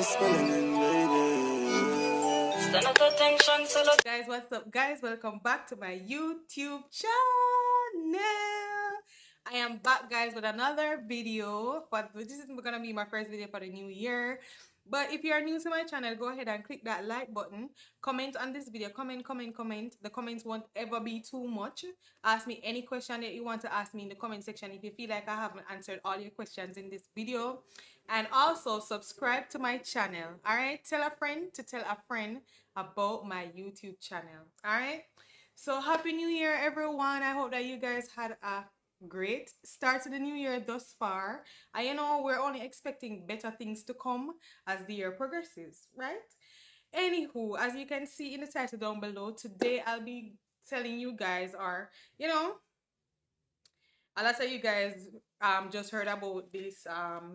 Guys, what's up, guys? Welcome back to my YouTube channel. I am back, guys, with another video, but this is gonna be my first video for the new year. But if you are new to my channel, go ahead and click that like button. Comment on this video. Comment. The comments won't ever be too much. Ask me any question that you want to ask me in the comment section if you feel like I haven't answered all your questions in this video. And also subscribe to my channel. All right, tell a friend to tell a friend about my YouTube channel. All right, so happy new year, everyone. I hope that you guys had a great start to the new year thus far. And you know, we're only expecting better things to come as the year progresses, right? Anywho, as you can see in the title down below, today I'll be telling you guys, or you know, a lot of you guys just heard about this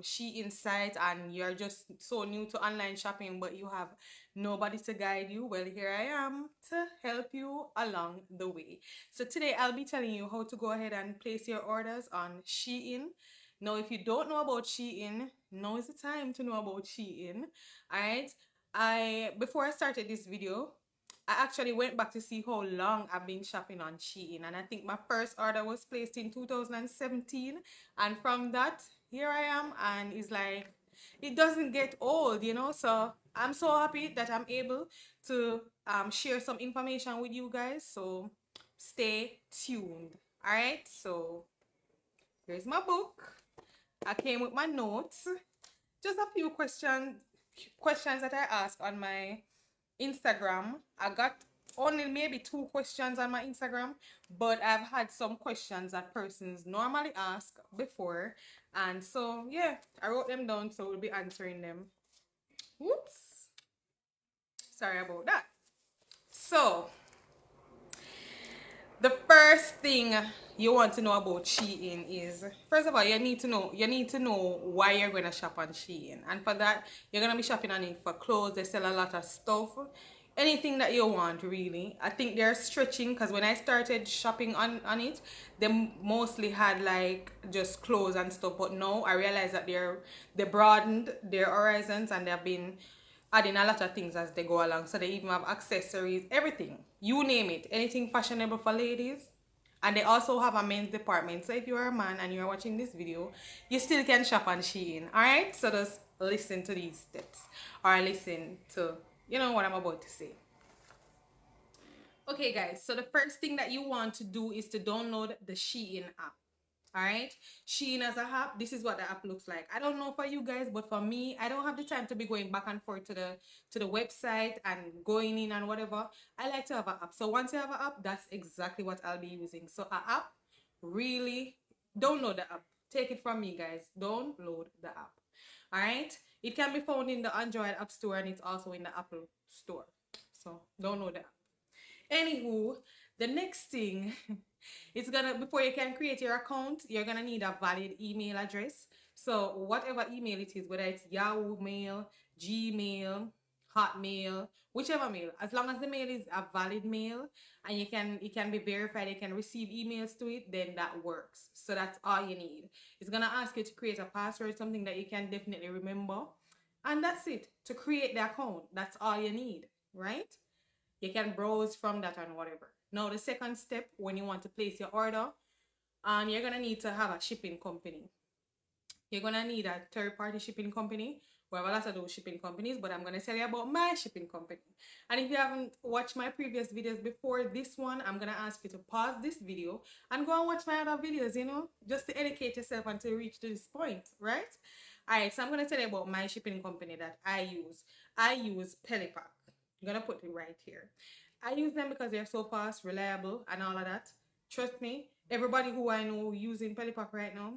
Shein site and you're just so new to online shopping, but you have nobody to guide you. Well, here I am to help you along the way. So today I'll be telling you how to go ahead and place your orders on Shein. Now, if you don't know about Shein, now is the time to know about Shein. All right. Before I started this video, I actually went back to see how long I've been shopping on Shein, and I think my first order was placed in 2017, and from that, here I am, and it's like it doesn't get old, you know. So I'm so happy that I'm able to share some information with you guys. So stay tuned. All right. So here's my book. I came with my notes. Just a few questions that I asked on my Instagram. I got only maybe 2 questions on my Instagram, but I've had some questions that persons normally ask before. And so, yeah, I wrote them down, so we'll be answering them. Whoops. Sorry about that. So, the first thing you want to know about Shein is, first of all, you need to know why you're going to shop on Shein. And for that, you're going to be shopping on it for clothes. They sell a lot of stuff, anything that you want, really. I think they're stretching, because when I started shopping on it, they mostly had like just clothes and stuff, but now I realize that they broadened their horizons, and they've been adding a lot of things as they go along. So they even have accessories, everything, you name it, anything fashionable for ladies. And they also have a men's department. So if you're a man and you're watching this video, you still can shop on Shein. All right, so just listen to these steps, or listen to what I'm about to say. Okay, guys, so the first thing that you want to do is to download the Shein app. All right, Shein as a app, this is what the app looks like. I don't know for you guys, but for me, I don't have the time to be going back and forth to the website and going in and whatever. I like to have an app. So once you have an app, that's exactly what I'll be using. So an app, really download the app. Take it from me, guys, download the app. All right, it can be found in the Android app store, and it's also in the Apple store. So download the app. Anywho, the next thing, it's gonna, before you can create your account, you're gonna need a valid email address. So whatever email it is, whether it's Yahoo Mail, Gmail, Hotmail, whichever mail, as long as the mail is a valid mail and it can be verified, you can receive emails to it, then that works. So that's all you need. It's gonna ask you to create a password, something that you can definitely remember, and that's it. To create the account, that's all you need, right? You can browse from that and whatever. Now, the second step, when you want to place your order, and you're gonna need to have a shipping company. You're gonna need a third-party shipping company. We have a lot of those shipping companies, but I'm gonna tell you about my shipping company. And if you haven't watched my previous videos before this one, I'm gonna ask you to pause this video and go and watch my other videos, just to educate yourself and to reach to this point, right? All right, so I'm gonna tell you about my shipping company that I use. I use Pelipack. I'm gonna put it right here. I use them because they're so fast, reliable, and all of that. Trust me, everybody who I know using Pelipack right now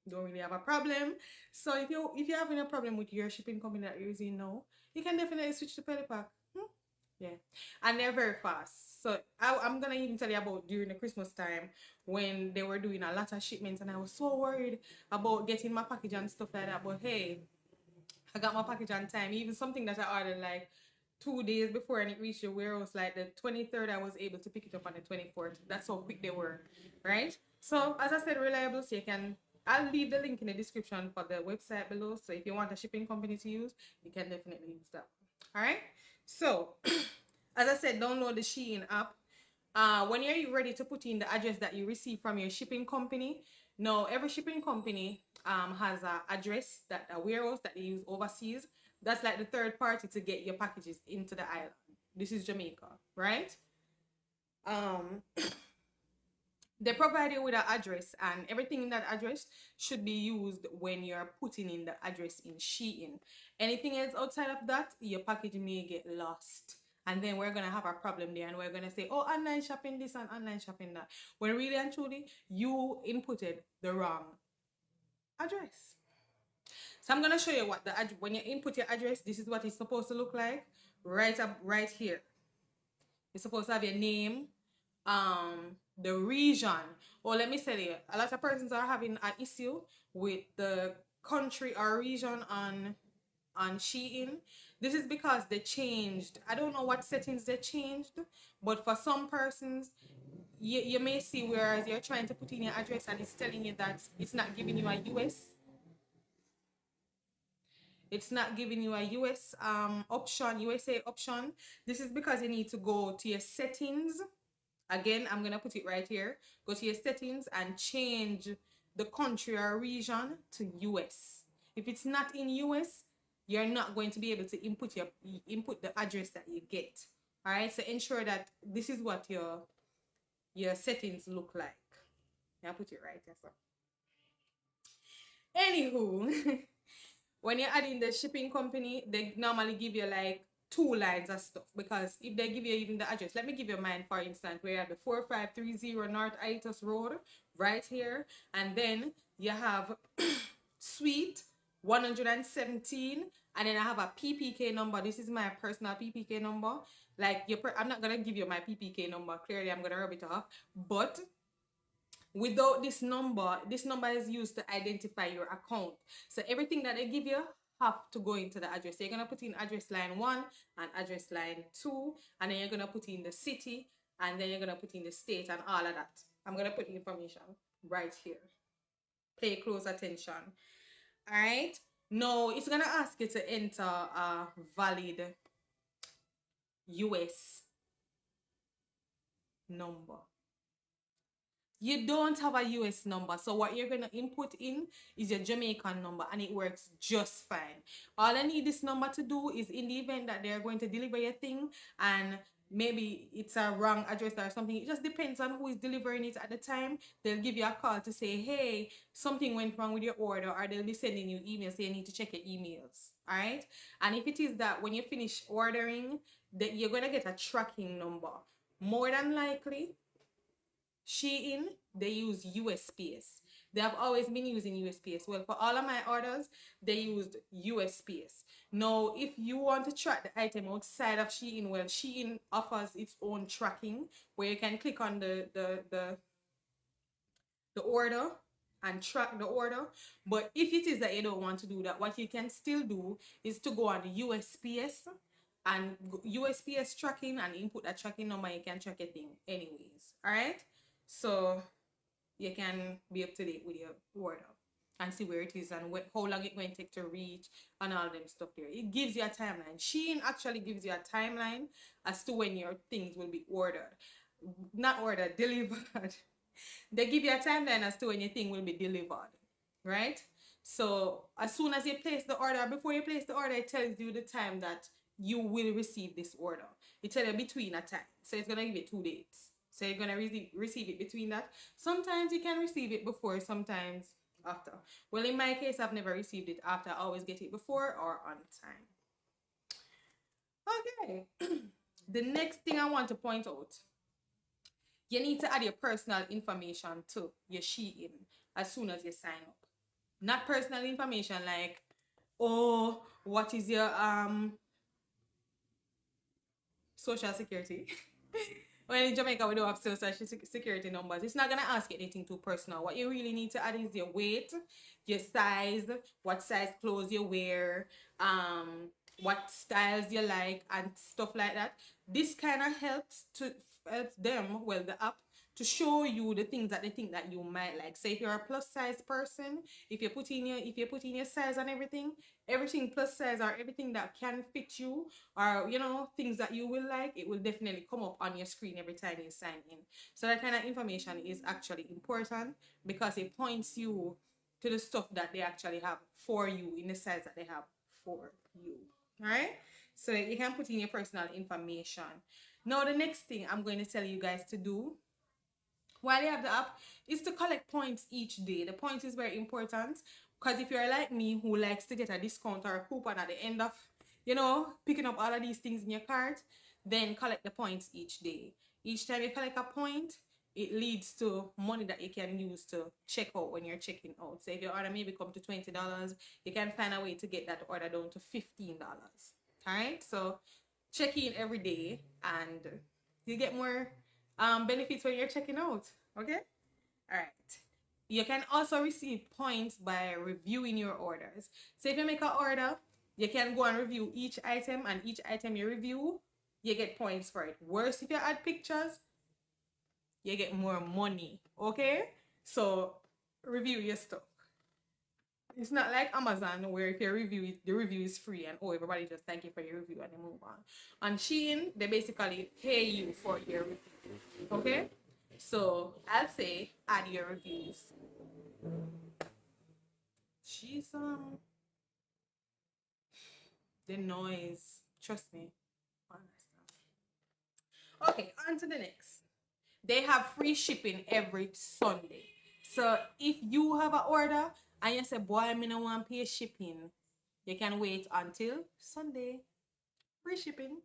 don't really have a problem. So if you're having a problem with your shipping company that you're using now, you can definitely switch to Pelipack. Yeah, and they're very fast. So I'm gonna even tell you about during the Christmas time when they were doing a lot of shipments, and I was so worried about getting my package and stuff like that. But hey, I got my package on time. Even something that I ordered like 2 days before and it reached the warehouse like the 23rd, I was able to pick it up on the 24th. That's how quick they were, right? So as I said, reliable, so you can I'll leave the link in the description for the website below. So if you want a shipping company to use, you can definitely use that. All right. So as I said, download the Shein app. When you're ready to put in the address that you receive from your shipping company, now every shipping company has an address, that a warehouse that they use overseas. That's like the third party to get your packages into the island. This is Jamaica, right? Um, they provide you with an address, and everything in that address should be used when you're putting in the address in Shein. Anything else outside of that, your package may get lost, and then we're gonna have a problem there, and we're gonna say, oh, online shopping this and online shopping that, when really and truly you inputted the wrong address. So I'm gonna show you what when you input your address, this is what it's supposed to look like. Right up right here, it's supposed to have your name, the region. Or let me say it, a lot of persons are having an issue with the country or region on Shein. This is because they changed, I don't know what settings they changed, but for some persons, you may see whereas you're trying to put in your address and it's telling you that it's not giving you a US option, USA option. This is because you need to go to your settings. Again, I'm gonna put it right here. Go to your settings and change the country or region to US. If it's not in US, you're not going to be able to input the address that you get. All right, so ensure that this is what your settings look like. I'll put it right here. So, anywho, when you're adding the shipping company, they normally give you like 2 lines of stuff, because if they give you even the address, let me give you mine for instance. We have the 4530 North Itus Road right here, and then you have suite 117, and then I have a PPK number. This is my personal PPK number. Like I'm not gonna give you my PPK number, clearly I'm gonna rub it off, but without this number is used to identify your account. So everything that they give you have to go into the address. So you're gonna put in address line 1 and address line 2, and then you're gonna put in the city, and then you're gonna put in the state and all of that. I'm gonna put information right here. Pay close attention. All right. Now it's gonna ask you to enter a valid US number. You don't have a US number, so what you're gonna input in is your Jamaican number, and it works just fine. All I need this number to do is, in the event that they're going to deliver your thing and maybe it's a wrong address or something, it just depends on who is delivering it at the time. They'll give you a call to say, hey, something went wrong with your order, or they'll be sending you emails, so you need to check your emails. All right, and if it is that when you finish ordering that you're gonna get a tracking number, more than likely Shein, they use USPS. They have always been using USPS. Well, for all of my orders, they used USPS. Now, if you want to track the item outside of Shein, well, Shein offers its own tracking where you can click on the order and track the order. But if it is that you don't want to do that, what you can still do is to go on the USPS and USPS tracking and input that tracking number. You can track your thing anyways. All right, so you can be up to date with your order and see where it is and how long it's going to take to reach and all them stuff there. It gives you a timeline. Shein actually gives you a timeline as to when your things will be ordered. Not ordered, delivered. They give you a timeline as to when your thing will be delivered, right? So as soon as you place the order, before you place the order, it tells you the time that you will receive this order. It tells you between a time. So it's going to give you 2 dates. So you're going to receive it between that. Sometimes you can receive it before, sometimes after. Well, in my case, I've never received it after. I always get it before or on time. Okay. The next thing I want to point out, you need to add your personal information to your Shein as soon as you sign up. Not personal information like, oh, what is your social security? Well, in Jamaica, we don't have social security numbers. It's not going to ask you anything too personal. What you really need to add is your weight, your size, what size clothes you wear, what styles you like, and stuff like that. This kind of helps them, well, the app, to show you the things that they think that you might like. So if you're a plus size person, if you put in your size and everything plus size or everything that can fit you, or things that you will like, it will definitely come up on your screen every time you sign in. So that kind of information is actually important because it points you to the stuff that they actually have for you in the size that they have for you. All right, so you can put in your personal information. Now the next thing I'm going to tell you guys to do while you have the app is to collect points each day. The points is very important because if you're like me who likes to get a discount or a coupon at the end of picking up all of these things in your cart, then collect the points each day. Each time you collect a point, it leads to money that you can use to check out when you're checking out. So if your order maybe come to $20, you can find a way to get that order down to $15. All right, so check in every day and you get more benefits when you're checking out. Okay, all right. You can also receive points by reviewing your orders. So if you make an order, you can go and review each item, and each item you review, you get points for it. Worse, if you add pictures, you get more money. Okay, so review your stuff. It's not like Amazon where if you review it, the review is free and everybody just thank you for your review and they move on. On Shein, they basically pay you for your review. Okay? So I'll say add your reviews. She's the noise. Trust me. Okay, on to the next. They have free shipping every Sunday. So if you have an order and you say, boy, I don't want to pay shipping, you can wait until Sunday. Free shipping.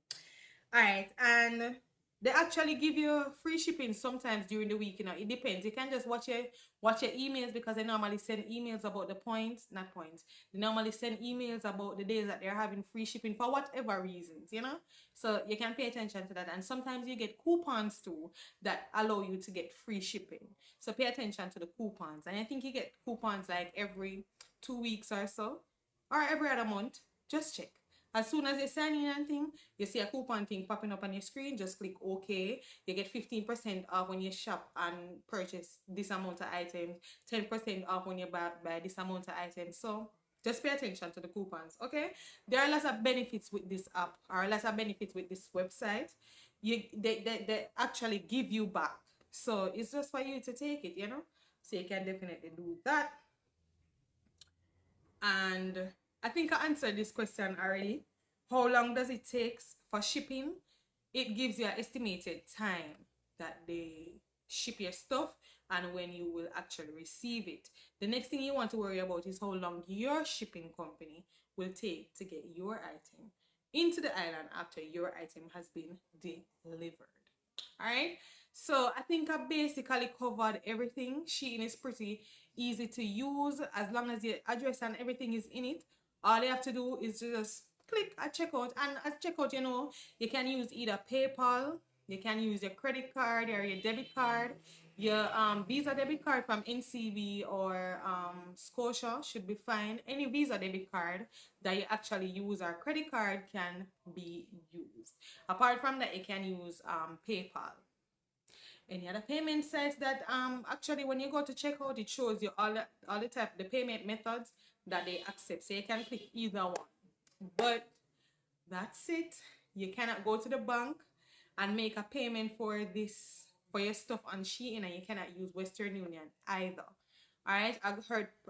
All right, and they actually give you free shipping sometimes during the week. It depends. You can just watch your emails because they normally send emails about the points, not points. They normally send emails about the days that they're having free shipping for whatever reasons. So you can pay attention to that. And sometimes you get coupons too that allow you to get free shipping. So pay attention to the coupons. And I think you get coupons like every 2 weeks or so, or every other month. Just check. As soon as you sign in and thing, you see a coupon thing popping up on your screen, just click OK. You get 15% off when you shop and purchase this amount of items, 10% off when you buy this amount of items. So just pay attention to the coupons, okay? There are lots of benefits with this app, or lots of benefits with this website. They actually give you back. So it's just for you to take it. So you can definitely do that. And I think I answered this question already. How long does it take for shipping? It gives you an estimated time that they ship your stuff and when you will actually receive it. The next thing you want to worry about is how long your shipping company will take to get your item into the island after your item has been delivered. All right, so I think I basically covered everything. Shein is pretty easy to use as long as your address and everything is in it. All you have to do is just click at checkout, and at checkout, you can use either PayPal, you can use your credit card or your debit card. Your Visa debit card from NCB or Scotia should be fine. Any Visa debit card that you actually use or credit card can be used. Apart from that, you can use PayPal. Any other payment sites that actually when you go to checkout, it shows you all the payment methods that they accept. So you can click either one. But that's it. You cannot go to the bank and make a payment for your stuff on Shein, and you cannot use Western Union either. All right,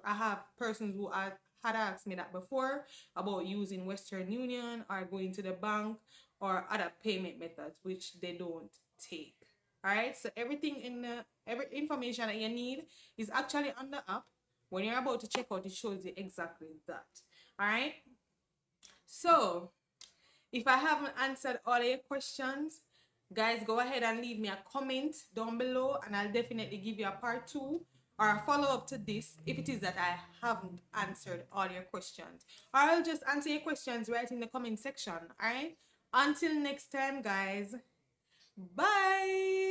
I have persons who had asked me that before about using Western Union or going to the bank or other payment methods, which they don't take. All right, so every information that you need is actually on the app. When you're about to check out, it shows you exactly that. All right, so if I haven't answered all of your questions, guys, go ahead and leave me a comment down below and I'll definitely give you a part 2 or a follow-up to this if it is that I haven't answered all your questions. Or I'll just answer your questions right in the comment section, alright? Until next time, guys. Bye!